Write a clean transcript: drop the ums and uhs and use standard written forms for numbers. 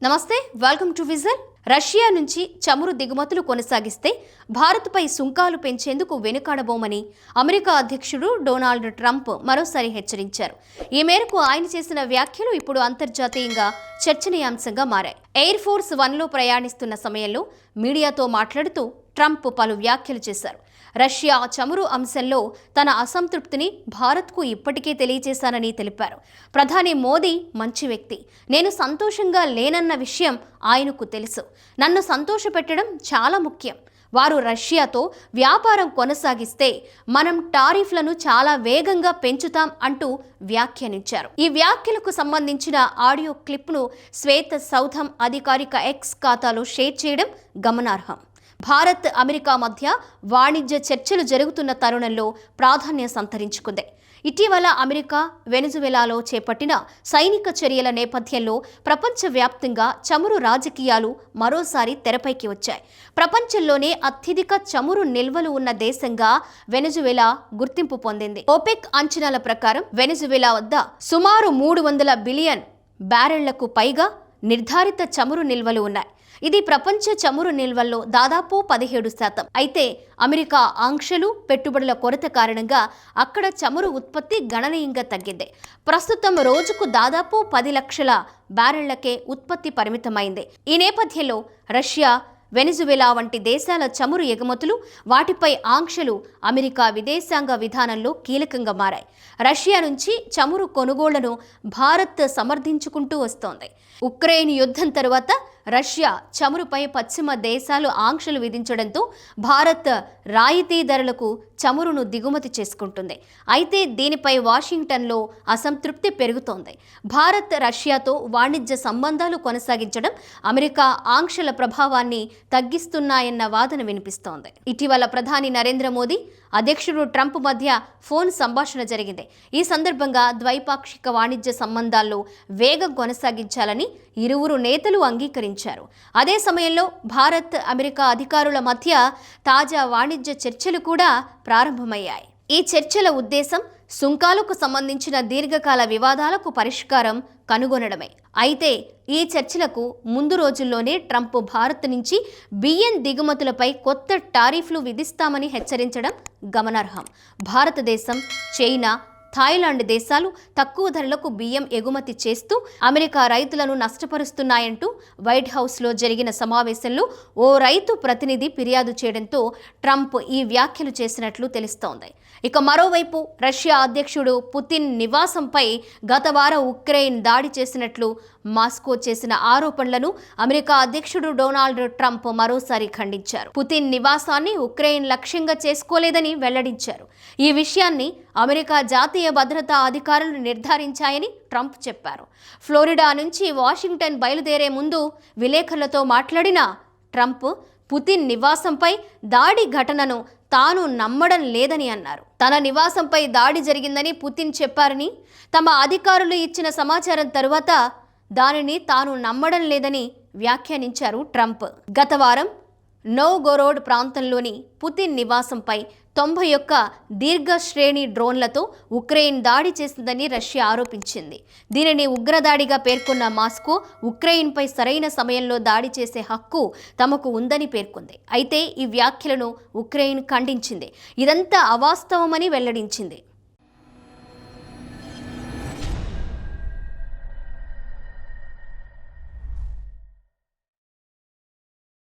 నమస్తే, welcome to vision. Russia నుంచి చమురు దిగుమతులు కొనసాగిస్తే భారత్పై సుంకాలు పెంచేందుకు వెనుకాడబోమని అమెరికా అధ్యక్షుడు డొనాల్డ్ ట్రంప్ మరోసారి హెచ్చరించారు. ఈ మేరకు ఆయన చేసిన వ్యాఖ్యలు ఇప్పుడు అంతర్జాతీయంగా చర్చనీయాంశంగా మారాయి. ఎయిర్ ఫోర్స్ 1లో ప్రయాణిస్తున్న సమయంలో మీడియాతో మాట్లాడుతూ ట్రంప్ పలు వ్యాఖ్యలు చేశారు. రష్యా చమురు అంశంలో తన అసంతృప్తిని భారత్కు ఇప్పటికే తెలియజేశానని తెలిపారు. ప్రధాని మోదీ మంచి వ్యక్తి, నేను సంతోషంగా లేనన్న విషయం ఆయనకు తెలుసు. నన్ను సంతోషపెట్టడం చాలా ముఖ్యం. వారు రష్యాతో వ్యాపారం కొనసాగిస్తే మనం టారిఫ్లను చాలా వేగంగా పెంచుతాం అంటూ వ్యాఖ్యానించారు. ఈ వ్యాఖ్యలకు సంబంధించిన ఆడియో క్లిప్ను శ్వేత సౌధం అధికారిక ఎక్స్ ఖాతాలో షేర్ చేయడం గమనార్హం. భారత్ అమెరికా మధ్య వాణిజ్య చర్చలు జరుగుతున్న తరుణంలో ప్రాధాన్యం సంతరించుకుంది. ఇటీవల అమెరికా వెనిజువెలాలో చేపట్టిన సైనిక చర్యల నేపథ్యంలో ప్రపంచవ్యాప్తంగా చమురు రాజకీయాలు మరోసారి తెరపైకి వచ్చాయి. ప్రపంచంలోనే అత్యధిక చమురు నిల్వలు ఉన్న దేశంగా వెనిజువెలా గుర్తింపు పొందింది. ఓపెక్ అంచనాల ప్రకారం వెనిజువెలా వద్ద సుమారు 300 బిలియన్ బ్యారెళ్లకు పైగా నిర్ధారిత చమురు నిల్వలు ఉన్నాయి. ఇది ప్రపంచ చమురు నిల్వల్లో దాదాపు 17%. అయితే అమెరికా ఆంక్షలు, పెట్టుబడుల కొరత కారణంగా అక్కడ చమురు ఉత్పత్తి గణనీయంగా తగ్గింది. ప్రస్తుతం రోజుకు దాదాపు 10 లక్షల బ్యారెళ్లకే ఉత్పత్తి పరిమితమైంది. ఈ నేపథ్యంలో రష్యా, వెనిజువెలా వంటి దేశాల చమురు ఎగుమతులు, వాటిపై ఆంక్షలు అమెరికా విదేశాంగ విధానంలో కీలకంగా మారాయి. రష్యా నుంచి చమురు కొనుగోళ్లను భారత్ సమర్థించుకుంటూ వస్తోంది. ఉక్రెయిన్ యుద్ధం తరువాత రష్యా చమురుపై పశ్చిమ దేశాలు ఆంక్షలు విధించడంతో భారత్ రాయితీ ధరలకు చమురును దిగుమతి చేసుకుంటుంది. అయితే దీనిపై వాషింగ్టన్లో అసంతృప్తి పెరుగుతోంది. భారత్ రష్యాతో వాణిజ్య సంబంధాలు కొనసాగించడం అమెరికా ఆంక్షల ప్రభావాన్ని తగ్గిస్తున్నాయన్న వాదన వినిపిస్తోంది. ఇటీవల ప్రధాని నరేంద్ర మోదీ, అధ్యక్షుడు ట్రంప్ మధ్య ఫోన్ సంభాషణ జరిగింది. ఈ సందర్భంగా ద్వైపాక్షిక వాణిజ్య సంబంధాల్లో వేగం కొనసాగించాలని ఇరువురు నేతలు అంగీకరించారు. అదే సమయంలో భారత్, అమెరికా అధికారుల మధ్య తాజా వాణిజ్య చర్చలు కూడా ప్రారంభమయ్యాయి. ఈ చర్చల ఉద్దేశం సుంకాలకు సంబంధించిన దీర్ఘకాల వివాదాలకు పరిష్కారం కనుగొనడమే. అయితే ఈ చర్చలకు ముందు రోజుల్లోనే ట్రంప్ భారత్ నుంచి బియ్యం దిగుమతులపై కొత్త టారిఫ్లు విధిస్తామని హెచ్చరించడం గమనార్హం. భారతదేశం, చైనా, థాయిలాండ్ దేశాలు తక్కువ ధరలకు బియ్యం ఎగుమతి చేస్తూ అమెరికా రైతులను నష్టపరుస్తున్నాయంటూ వైట్ హౌస్లో జరిగిన సమావేశంలో ఓ రైతు ప్రతినిధి ఫిర్యాదు చేయడంతో ట్రంప్ ఈ వ్యాఖ్యలు చేసినట్లు తెలుస్తోంది. ఇక మరోవైపు రష్యా అధ్యక్షుడు పుతిన్ నివాసంపై గత వారం ఉక్రెయిన్ దాడి చేసినట్లు మాస్కో చేసిన ఆరోపణలను అమెరికా అధ్యక్షుడు డొనాల్డ్ ట్రంప్ మరోసారి ఖండించారు. పుతిన్ నివాసాన్ని ఉక్రెయిన్ లక్ష్యంగా చేసుకోలేదని వెల్లడించారు. ఈ విషయాన్ని అమెరికా జాతీయ భద్రతా అధికారులు నిర్ధారించాయని ట్రంప్ చెప్పారు. ఫ్లోరిడా నుంచి వాషింగ్టన్ బయలుదేరే ముందు విలేకరులతో మాట్లాడిన ట్రంప్ పుతిన్ నివాసంపై దాడి ఘటనను తాను నమ్మడం లేదని అన్నారు. తన నివాసంపై దాడి జరిగిందని పుతిన్ చెప్పారని, తమ అధికారులు ఇచ్చిన సమాచారం తరువాత దానిని తాను నమ్మడం లేదని వ్యాఖ్యానించారు ట్రంప్. గత వారం నోవ్గోరోడ్ ప్రాంతంలోని పుతిన్ నివాసంపై 91 దీర్ఘ శ్రేణి డ్రోన్లతో ఉక్రెయిన్ దాడి చేసిందని రష్యా ఆరోపించింది. దీనిని ఉగ్రదాడిగా పేర్కొన్న మాస్కో ఉక్రెయిన్పై సరైన సమయంలో దాడి చేసే హక్కు తమకు ఉందని పేర్కొంది. అయితే ఈ వ్యాఖ్యలను ఉక్రెయిన్ ఖండించింది. ఇదంతా అవాస్తవమని వెల్లడించింది.